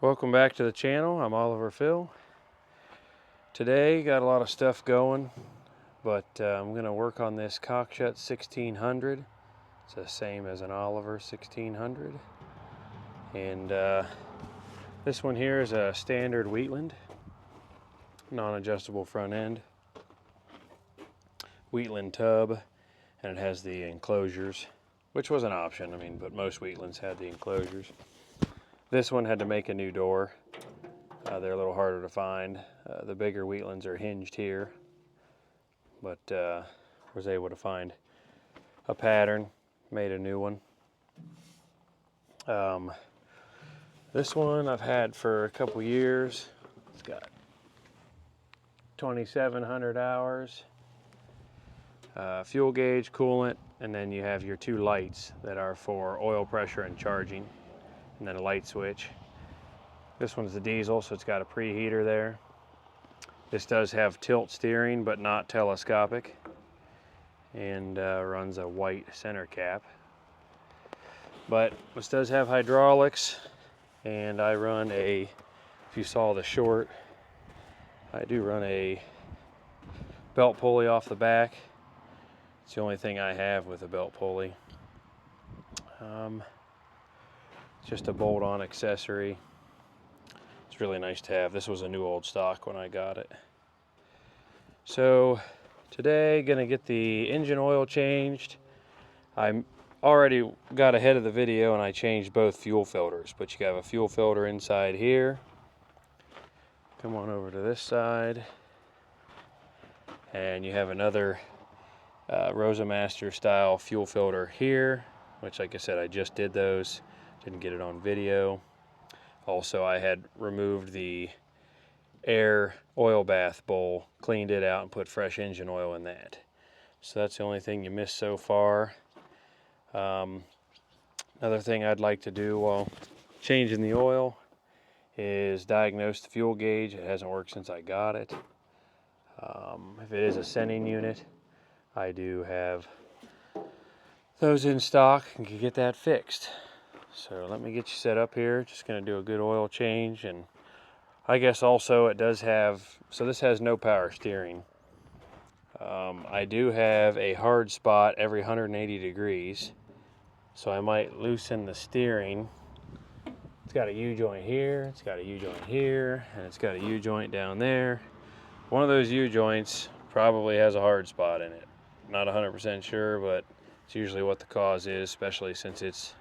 Welcome back to the channel. I'm Oliver Phil. Today got a lot of stuff going, but I'm going to work on this Cockshutt 1600. It's the same as an Oliver 1600. And this one here is a standard Wheatland, non-adjustable front end. Wheatland tub, and it has the enclosures, which was an option, but most Wheatlands had the enclosures. This one had to make a new door. They're a little harder to find. The bigger Wheatlands are hinged here, but was able to find a pattern, made a new one. This one I've had for a couple years. It's got 2,700 hours. Fuel gauge, coolant, and then you have your two lights that are for oil pressure and charging, and then a light switch. This one's the diesel, so it's got a preheater there. This does have tilt steering, but not telescopic, and runs a white center cap. But this does have hydraulics, and I run a, if you saw the short, I do run a belt pulley off the back. It's the only thing I have with a belt pulley. Just a bolt-on accessory. It's really nice to have. This was a new old stock when I got it. So today, gonna get the engine oil changed. I already got ahead of the video and I changed both fuel filters, but you have a fuel filter inside here. Come on over to this side, and you have another Rosa Master style fuel filter here, which, like I said, I just did those, didn't get it on video. Also, I had removed the air oil bath bowl, cleaned it out, and put fresh engine oil in that. So that's the only thing you missed so far. Another thing I'd like to do while changing the oil is diagnose the fuel gauge. It hasn't worked since I got it. If it is a sending unit, I do have those in stock and can get that fixed. So let me get you set up here. Just going to do a good oil change, and I guess also it does have, so this has no power steering. I do have a hard spot every 180 degrees, so I might loosen the steering. It's got a U-joint here, it's got a U-joint here, and it's got a U-joint down there. One of those U-joints probably has a hard spot in it. Not 100% sure, but it's usually what the cause is, especially since it's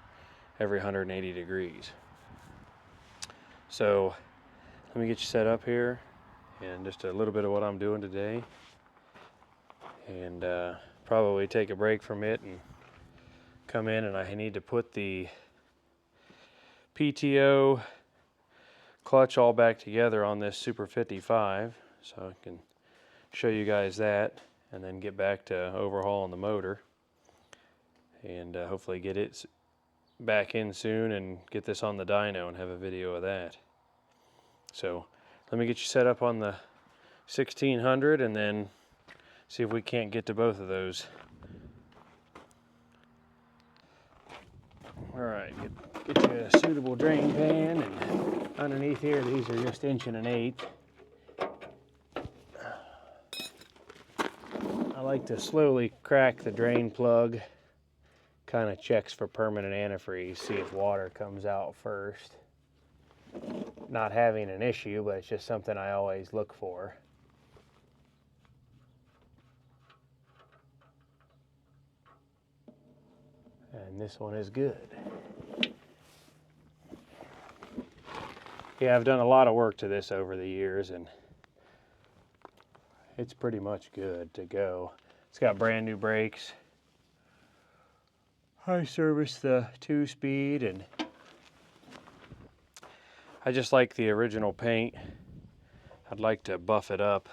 every 180 degrees. So let me get you set up here and just a little bit of what I'm doing today, and probably take a break from it and come in, and I need to put the PTO clutch all back together on this Super 55, so I can show you guys that, and then get back to overhauling the motor, and hopefully get it back in soon and get this on the dyno and have a video of that. So let me get you set up on the 1600 and then see if we can't get to both of those. All right, get you a suitable drain pan, and underneath here these are just 1 1/8. I like to slowly crack the drain plug. Kind of checks for permanent antifreeze, see if water comes out first. Not having an issue, but it's just something I always look for. And this one is good. Yeah, I've done a lot of work to this over the years, and it's pretty much good to go. It's got brand new brakes. I serviced the 2-speed, and I just like the original paint. I'd like to buff it up,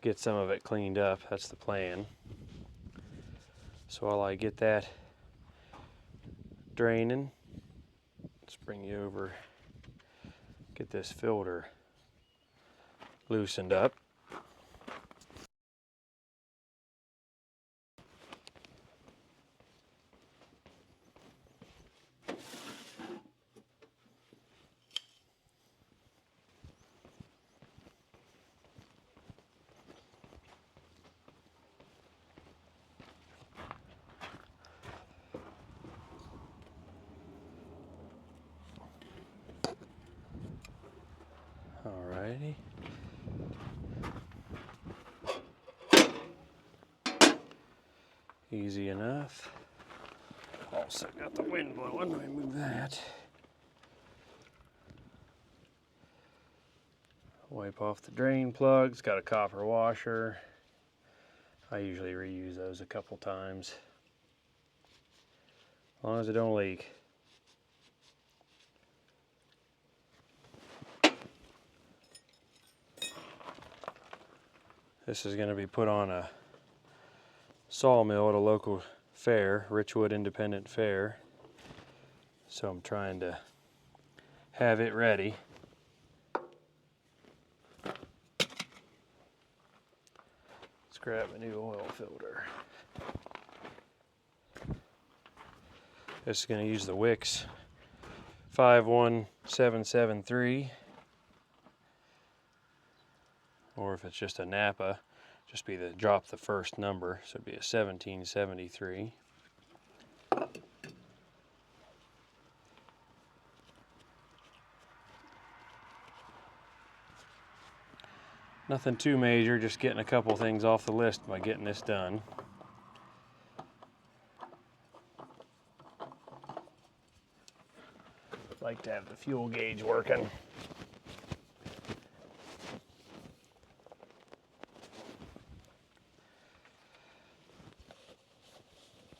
get some of it cleaned up. That's the plan. So while I get that draining, let's bring you over, get this filter loosened up. Alrighty. Easy enough. Also got the wind blowing. Let me move that. Wipe off the drain plugs. Got a copper washer. I usually reuse those a couple times, as long as it don't leak. This is going to be put on a sawmill at a local fair, Richwood Independent Fair. So I'm trying to have it ready. Let's grab a new oil filter. This is going to use the Wix 51773. Or if it's just a Napa, just be the drop the first number, so it'd be a 1773. Nothing too major, just getting a couple things off the list by getting this done. Like to have the fuel gauge working.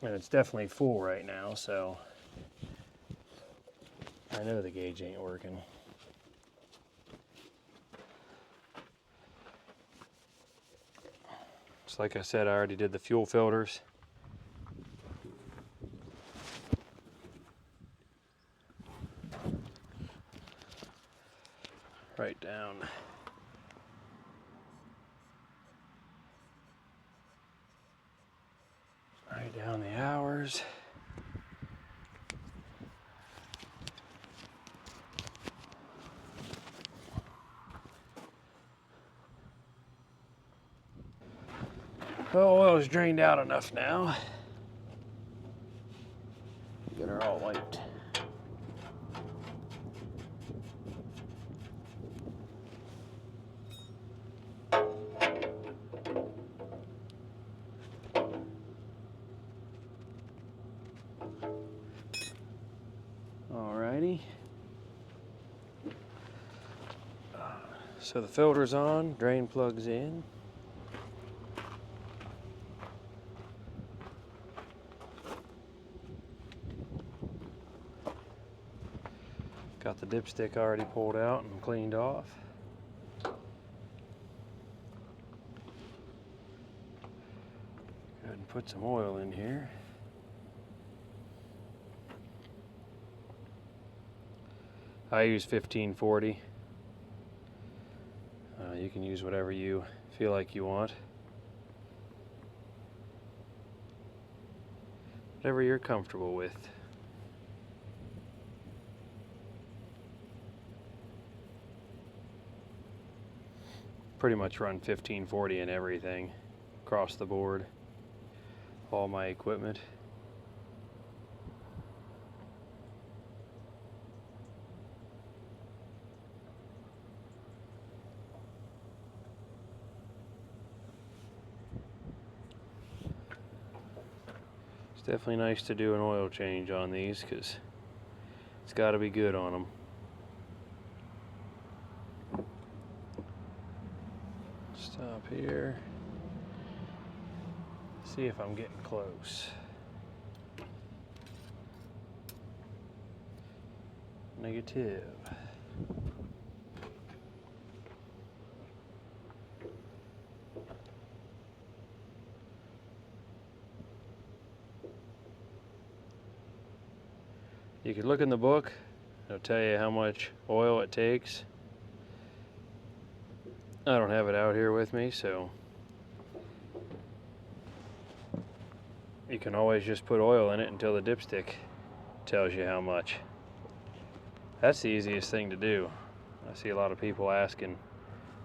And it's definitely full right now, so I know the gauge ain't working. So like I said, I already did the fuel filters. Right down. Write down the hours. Well, oil is drained out enough now. Get her all wiped. Alrighty. So the filter's on, drain plug's in. Got the dipstick already pulled out and cleaned off. Go ahead and put some oil in here. I use 1540. You can use whatever you feel like you want. Whatever you're comfortable with. Pretty much run 1540 in everything across the board. All my equipment. It's definitely nice to do an oil change on these because it's got to be good on them. Stop here. See if I'm getting close. Negative. You could look in the book. It'll tell you how much oil it takes. I don't have it out here with me, so you can always just put oil in it until the dipstick tells you how much. That's the easiest thing to do. I see a lot of people asking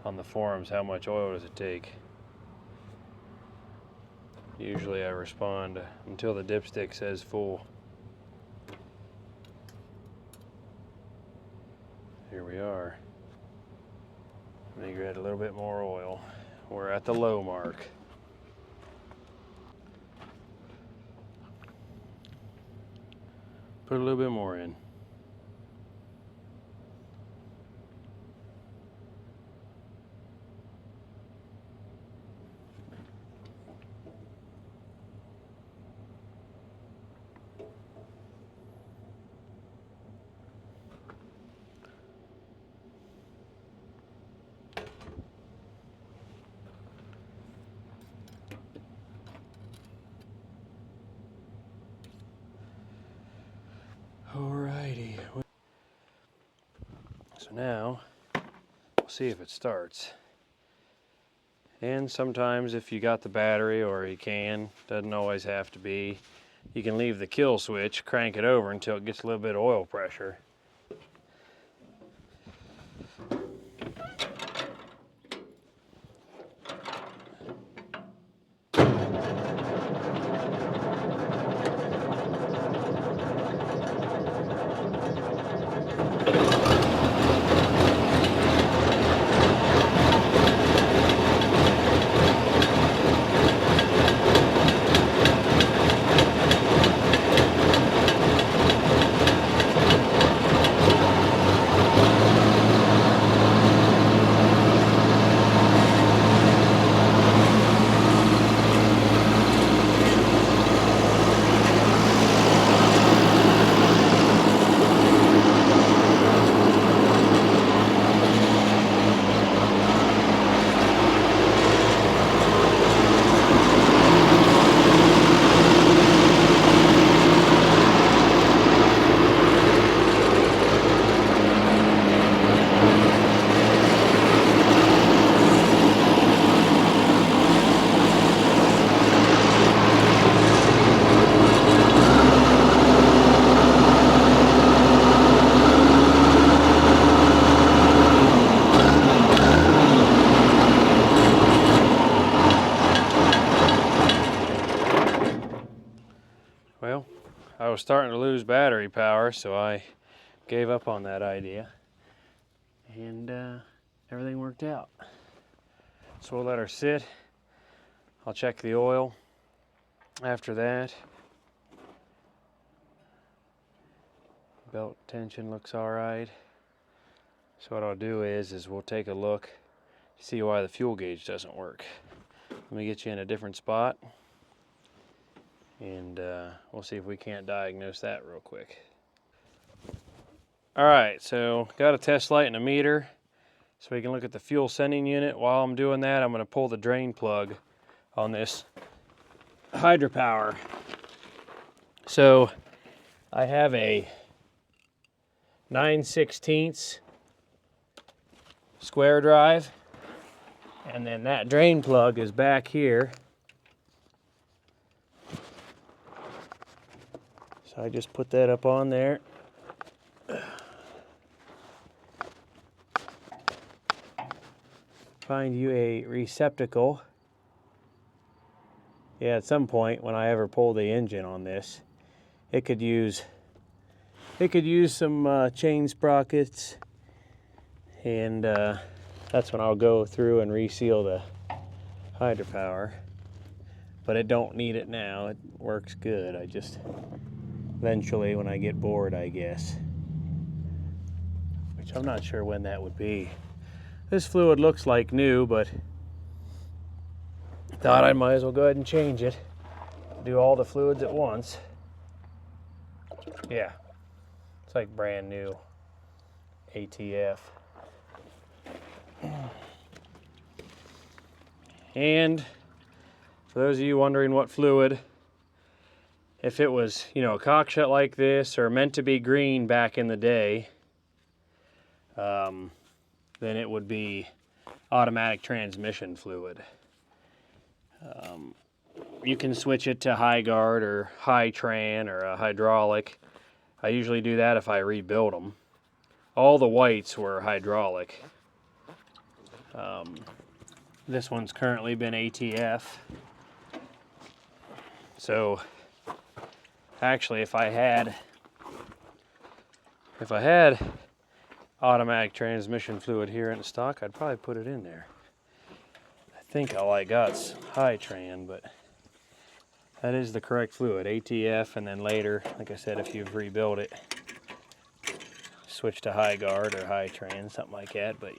on the forums, how much oil does it take? Usually I respond until the dipstick says full. Here we are. Make it add a little bit more oil. We're at the low mark. Put a little bit more in. Alrighty. So now, we'll see if it starts. And sometimes if you got the battery, or you can, doesn't always have to be, you can leave the kill switch, crank it over until it gets a little bit of oil pressure. Well, I was starting to lose battery power, so I gave up on that idea. And everything worked out. So we'll let her sit. I'll check the oil after that. Belt tension looks all right. So what I'll do is we'll take a look, see why the fuel gauge doesn't work. Let me get you in a different spot, and we'll see if we can't diagnose that real quick. All right, so got a test light and a meter, so we can look at the fuel sending unit. While I'm doing that, I'm going to pull the drain plug on this Hydra-Power. So I have a 9/16 square drive, and then that drain plug is back here. So I just put that up on there. Find you a receptacle. Yeah, at some point when I ever pull the engine on this, it could use some chain sprockets, and that's when I'll go through and reseal the Hydra-Power. But it don't need it now. It works good. I just eventually, when I get bored, I guess. Which I'm not sure when that would be. This fluid looks like new, but thought I might as well go ahead and change it. Do all the fluids at once. Yeah, it's like brand new ATF. And for those of you wondering what fluid, if it was, a Cockshutt like this or meant to be green back in the day, then it would be automatic transmission fluid. You can switch it to high guard or high tran or a hydraulic. I usually do that if I rebuild them. All the whites were hydraulic. This one's currently been ATF. So actually, if I had automatic transmission fluid here in stock, I'd probably put it in there. I think all I got's Hydra-Power, but that is the correct fluid, ATF, and then later, like I said, if you've rebuilt it, switch to High Guard or Hydra-Power, something like that. But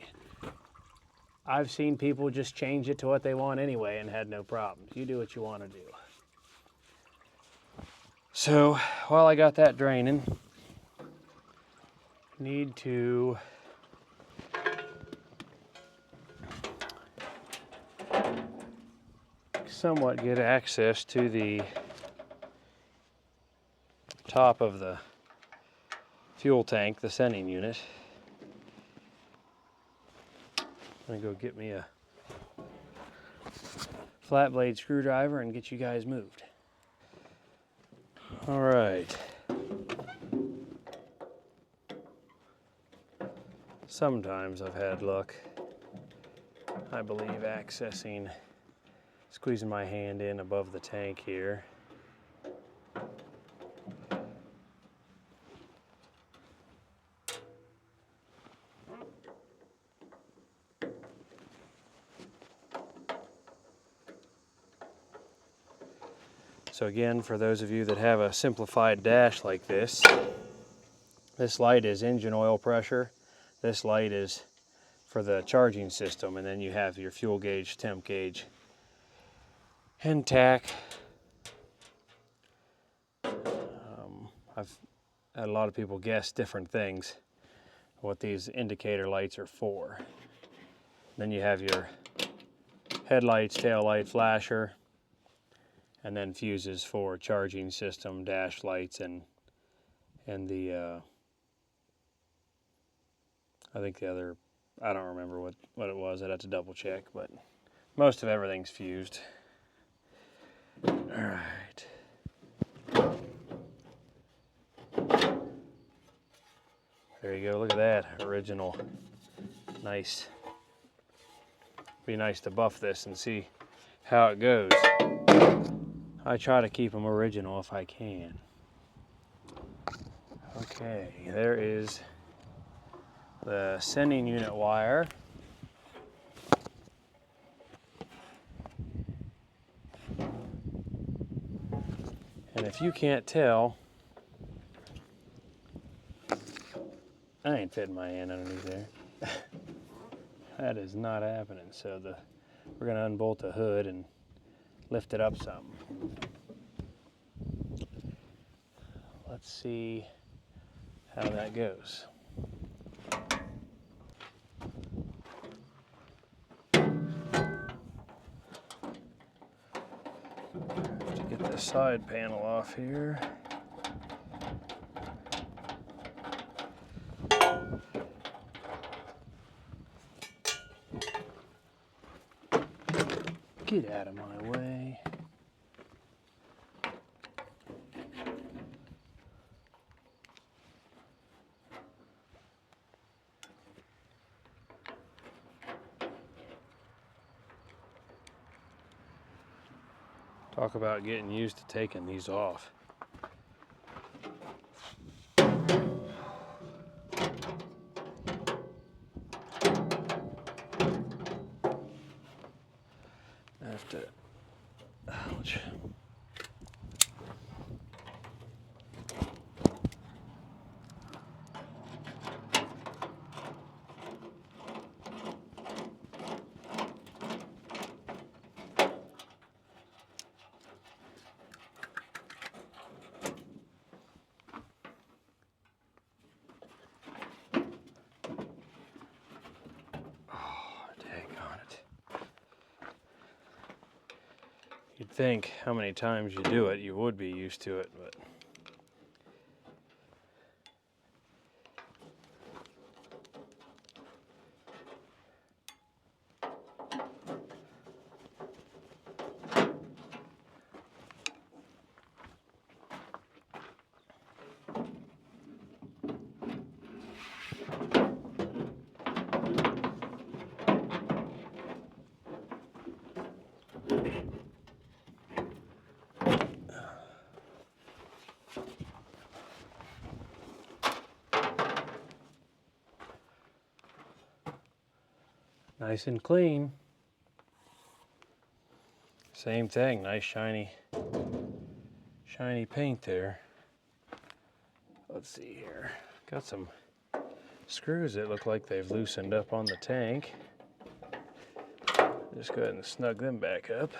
I've seen people just change it to what they want anyway and had no problems. You do what you want to do. So while I got that draining, need to somewhat get access to the top of the fuel tank, the sending unit. I'm gonna go get me a flat blade screwdriver and get you guys moved. All right. Sometimes I've had luck, I believe, accessing, squeezing my hand in above the tank here. So again, for those of you that have a simplified dash like this light is engine oil pressure. This light is for the charging system, and then you have your fuel gauge, temp gauge, and tach. I've had a lot of people guess different things, what these indicator lights are for. Then you have your headlights, tail light, flasher, and then fuses for charging system, dash lights, and the I think the other, I don't remember what it was. I'd have to double check, but most of everything's fused. All right. There you go. Look at that original. Nice. Be nice to buff this and see how it goes. I try to keep them original if I can. Okay, there is the sending unit wire. And if you can't tell, I ain't fitting my hand underneath there. That is not happening. So we're gonna unbolt the hood and lift it up some. Let's see how that goes. Have to get the side panel off here. Get out of my way. Talk about getting used to taking these off. I have to, ouch. You'd think how many times you do it, you would be used to it, but Nice and clean. Same thing, nice shiny paint there. Let's see here. Got some screws that look like they've loosened up on the tank. Just go ahead and snug them back up.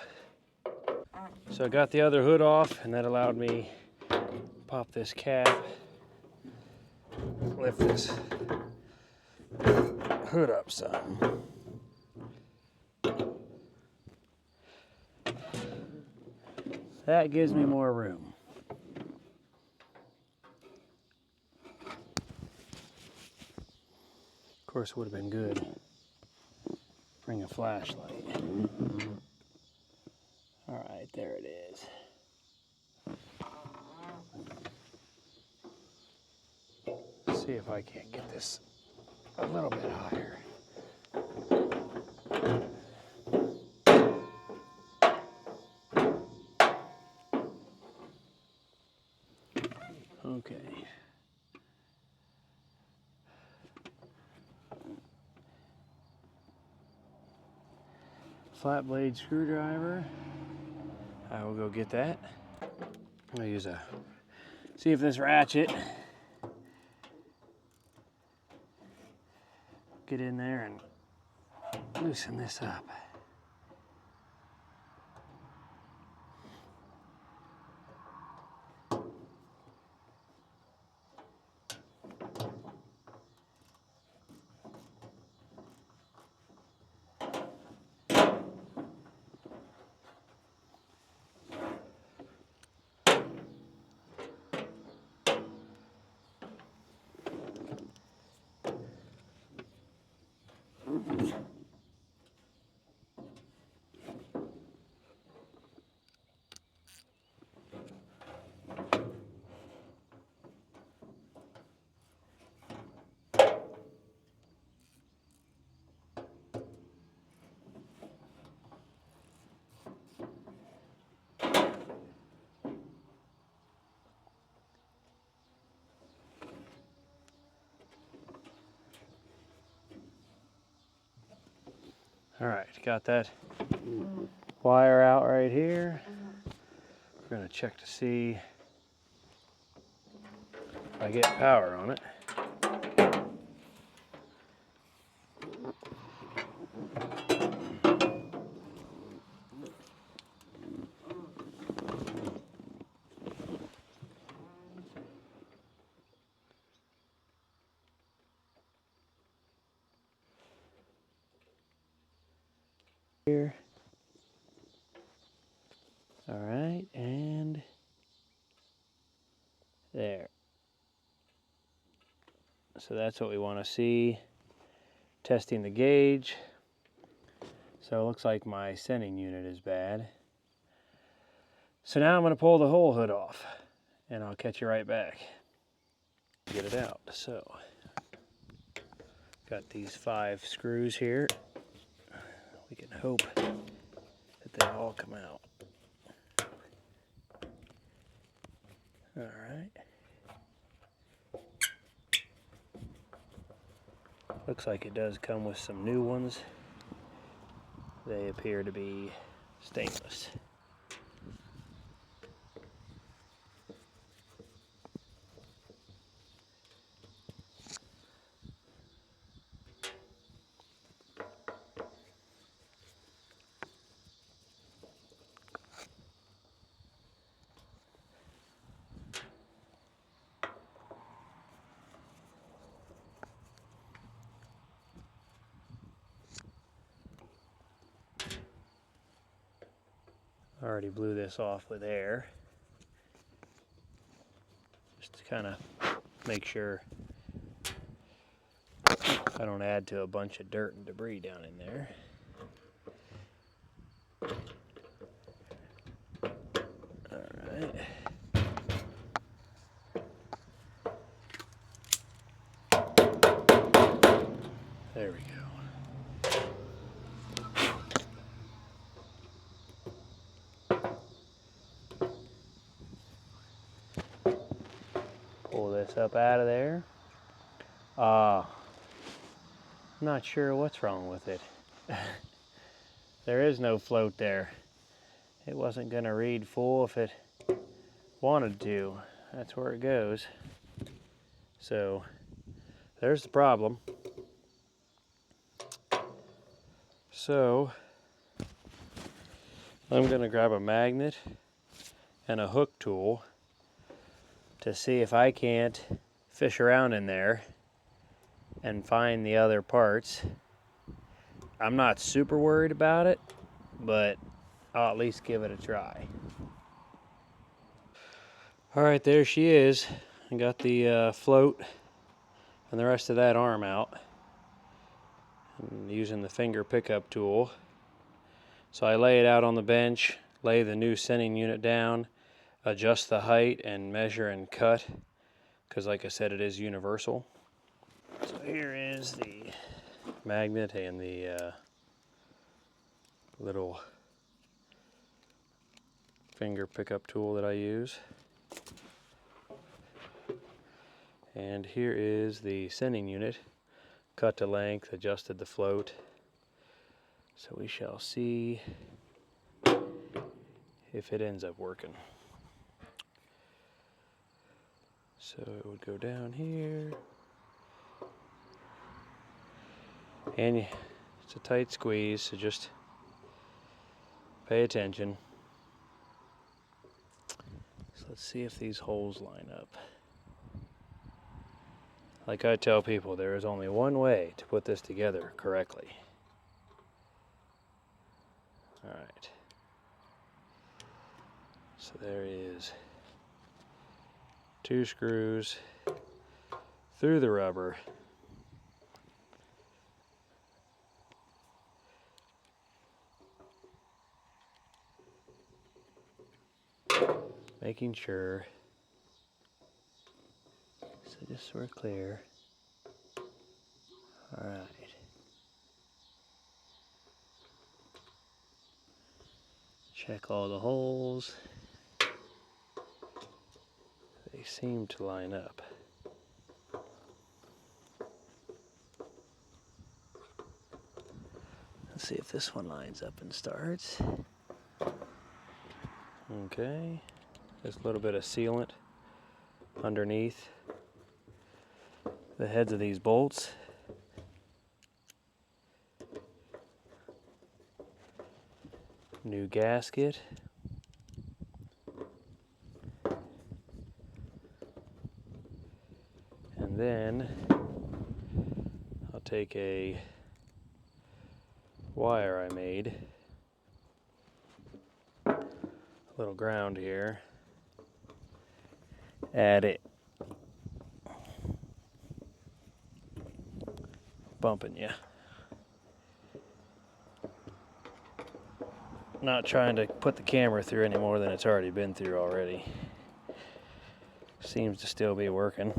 So I got the other hood off, and that allowed me to pop this cap, lift this hood up some. That gives me more room. Of course, it would have been good. Bring a flashlight. All right, there it is. Let's see if I can't get this a little bit higher. Okay. Flat blade screwdriver. I will go get that. I'll use see if this ratchet get in there and loosen this up. All right, got that wire out right here. We're gonna check to see if I get power on it. Here. All right, and there. So that's what we want to see. Testing the gauge. So it looks like my sending unit is bad. So now I'm going to pull the whole hood off, and I'll catch you right back. Get it out. So got these 5 screws here. We can hope that they all come out. All right. Looks like it does come with some new ones. They appear to be stainless. I already blew this off with air, just to kind of make sure I don't add to a bunch of dirt and debris down in there. All right. There we go. Pull this up out of there. I'm not sure what's wrong with it. There is no float there. It wasn't going to read full if it wanted to. That's where it goes. So there's the problem. So I'm going to grab a magnet and a hook tool to see if I can't fish around in there and find the other parts. I'm not super worried about it, but I'll at least give it a try. All right, there she is. I got the float and the rest of that arm out. I'm using the finger pickup tool. So I lay it out on the bench, lay the new sending unit down, adjust the height and measure and cut, because like I said, it is universal. So here is the magnet and the little finger pickup tool that I use. And here is the sending unit, cut to length, adjusted the float. So we shall see if it ends up working. So it would go down here. And it's a tight squeeze, so just pay attention. So let's see if these holes line up. Like I tell people, there is only one way to put this together correctly. Alright. So there is 2 screws through the rubber. Making sure. So just so we're clear. Alright. Check all the holes. They seem to line up. Let's see if this one lines up and starts. Okay. There's a little bit of sealant underneath the heads of these bolts. New gasket. And then I'll take a wire I made, a little ground here, add it. Bumping you. Not trying to put the camera through any more than it's already been through already. Seems to still be working.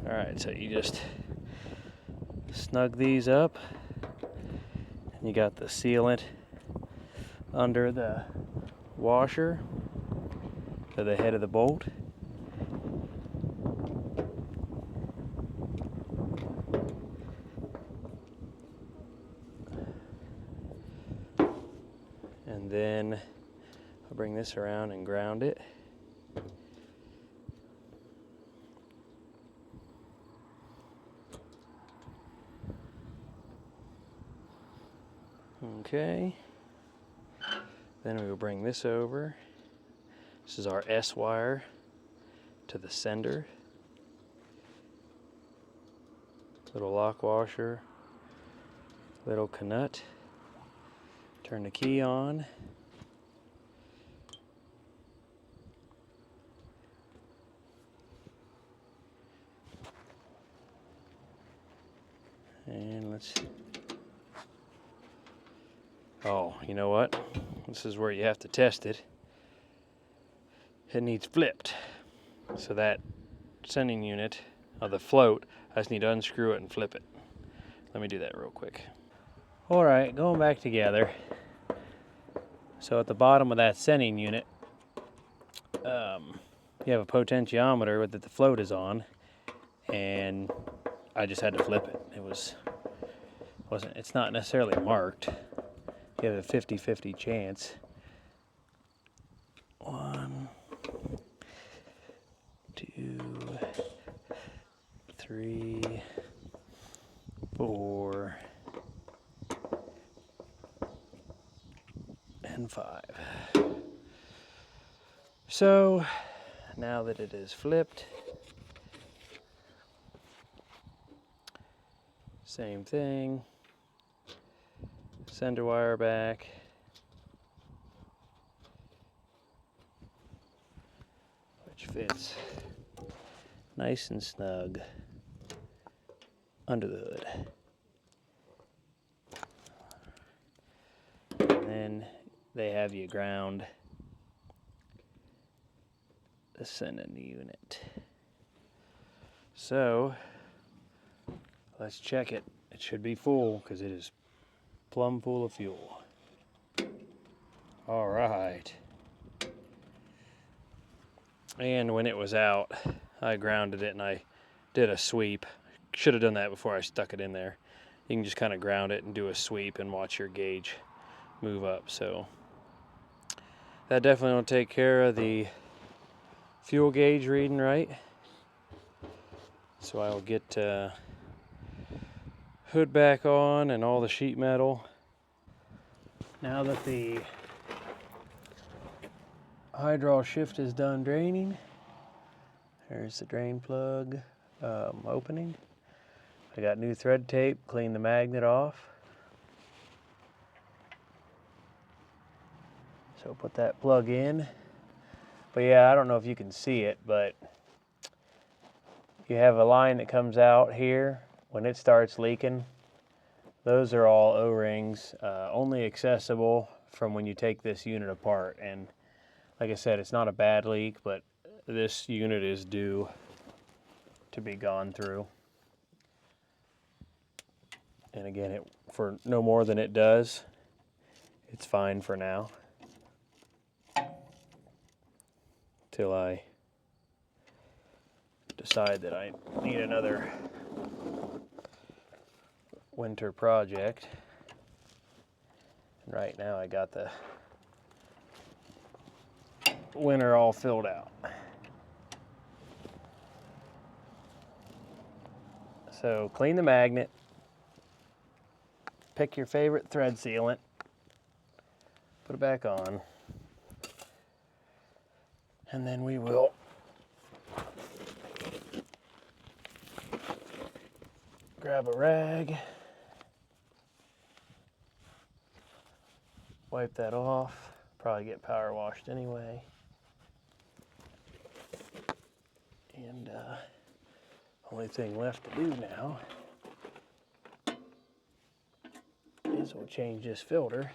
Alright, so you just snug these up. And you got the sealant under the washer to the head of the bolt. And then I'll bring this around and ground it. Okay. Then we will bring this over. This is our S wire to the sender. Little lock washer, little Cockshutt. Turn the key on. And let's, oh, you know what? This is where you have to test it. It needs flipped. So that sending unit of the float, I just need to unscrew it and flip it. Let me do that real quick. All right, going back together. So at the bottom of that sending unit, you have a potentiometer that the float is on, and I just had to flip it. It's not necessarily marked. You have a 50-50 chance. 1, 2, 3, 4, and 5. So now that it is flipped, same thing. Sender wire back. Which fits nice and snug under the hood. And then they have you ground the sending unit. So let's check it. It should be full because it is plumb full of fuel. All right. And when it was out, I grounded it and I did a sweep. Should have done that before I stuck it in there. You can just kind of ground it and do a sweep and watch your gauge move up. So that definitely will take care of the fuel gauge reading right. So I will get hood back on and all the sheet metal. Now that the hydraulic shift is done draining, there's the drain plug opening. I got new thread tape, clean the magnet off. So put that plug in. But yeah, I don't know if you can see it, but you have a line that comes out here. When it starts leaking, those are all O-rings, only accessible from when you take this unit apart. And like I said, it's not a bad leak, but this unit is due to be gone through. And again, for no more than it does, it's fine for now. Till I decide that I need another winter project. And right now I got the winter all filled out. So clean the magnet, pick your favorite thread sealant, put it back on, and then we will grab a rag, wipe that off, probably get power washed anyway. And only thing left to do now is we'll change this filter.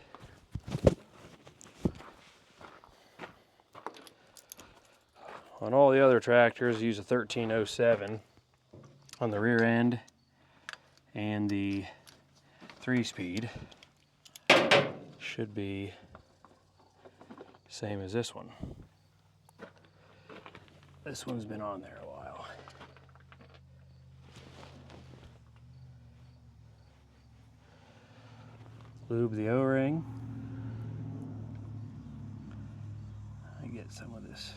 On all the other tractors, use a 1307 on the rear end and the 3-speed. Should be same as this one. This one's been on there a while. Lube the O-ring. I get some of this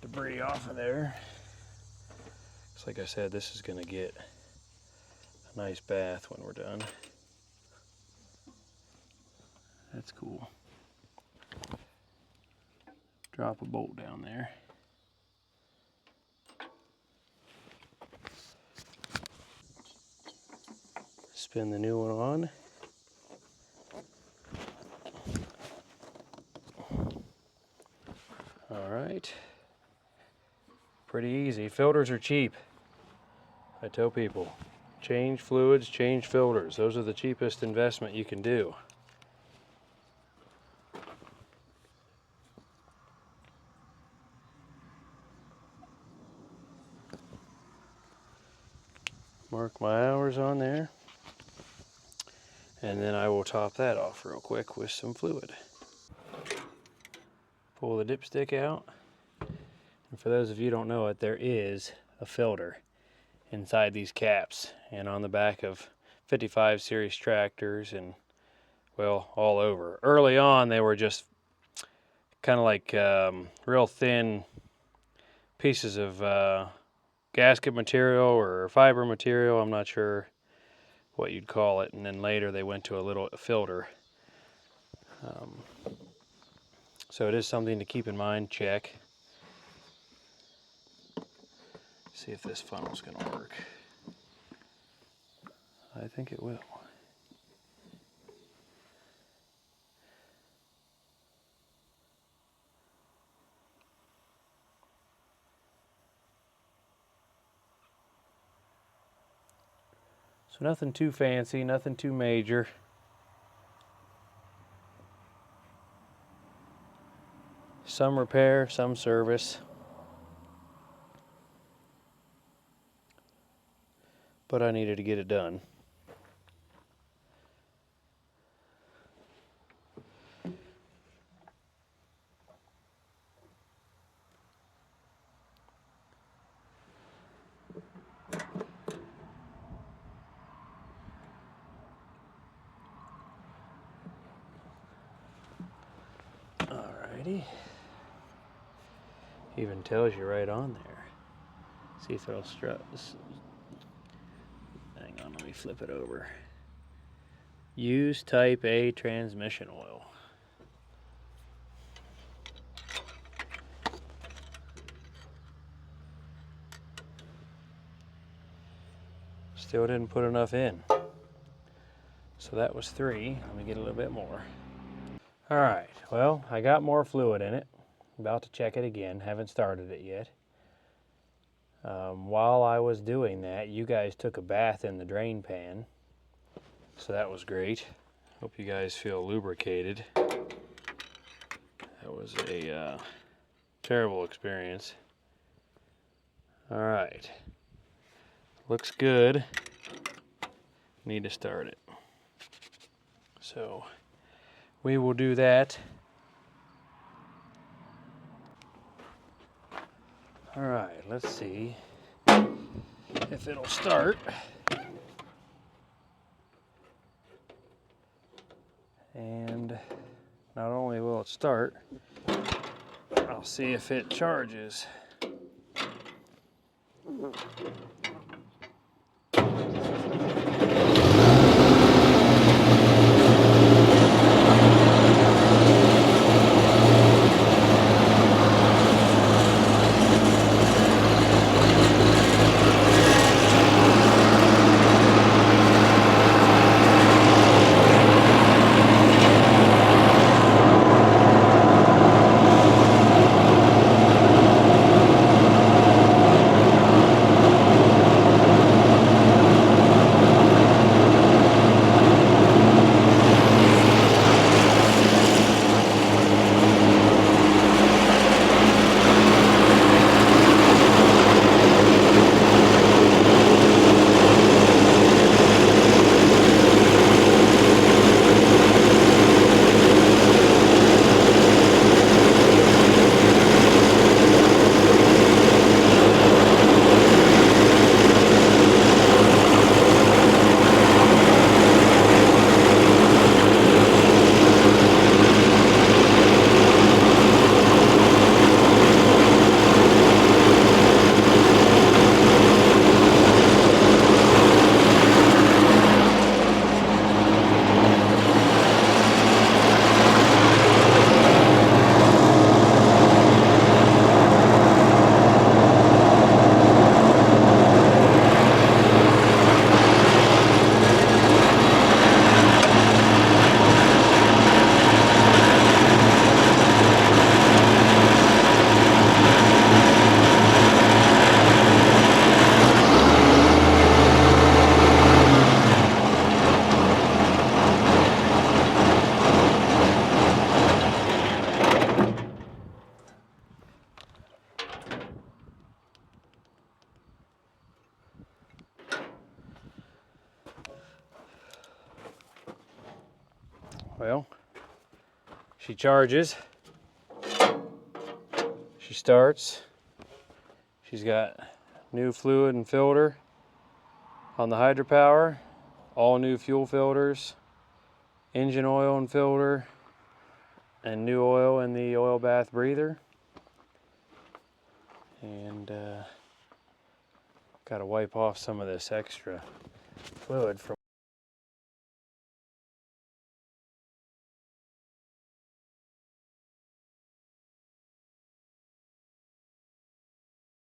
debris off of there. It's like I said, this is going to get a nice bath when we're done. That's cool. Drop a bolt down there. Spin the new one on. All right. Pretty easy. Filters are cheap. I tell people, change fluids, change filters. Those are the cheapest investment you can do. Mark my hours on there. And then I will top that off real quick with some fluid. pull the dipstick out. And for those of you who don't know it, there is a filter inside these caps and on the back of 55 series tractors and, well, all over. Early on they were just kind of like real thin pieces of gasket material or fiber material, I'm not sure what you'd call it, and then later they went to a little filter. So it is something to keep in mind. Check. See if this funnel's going to work. I think it will. So nothing too fancy, nothing too major. Some repair, some service. But I needed to get it done. Alrighty. Even tells you right on there. See if it'll strut. Hang on, let me flip it over. Use type A transmission oil. Still didn't put enough in. So that was 3. Let me get a little bit more. Alright, well, I got more fluid in it. About to check it again. Haven't started it yet. While I was doing that, you guys took a bath in the drain pan. So that was great. Hope you guys feel lubricated. That was a terrible experience. Alright. Looks good. Need to start it. So we will do that. Alright, let's see if it'll start. And not only will it start, I'll see if it charges. Well, she charges. starts, she's got new fluid and filter on the Hydra-Power, all new fuel filters, engine oil and filter, and new oil in the oil bath breather. And got to wipe off some of this extra fluid from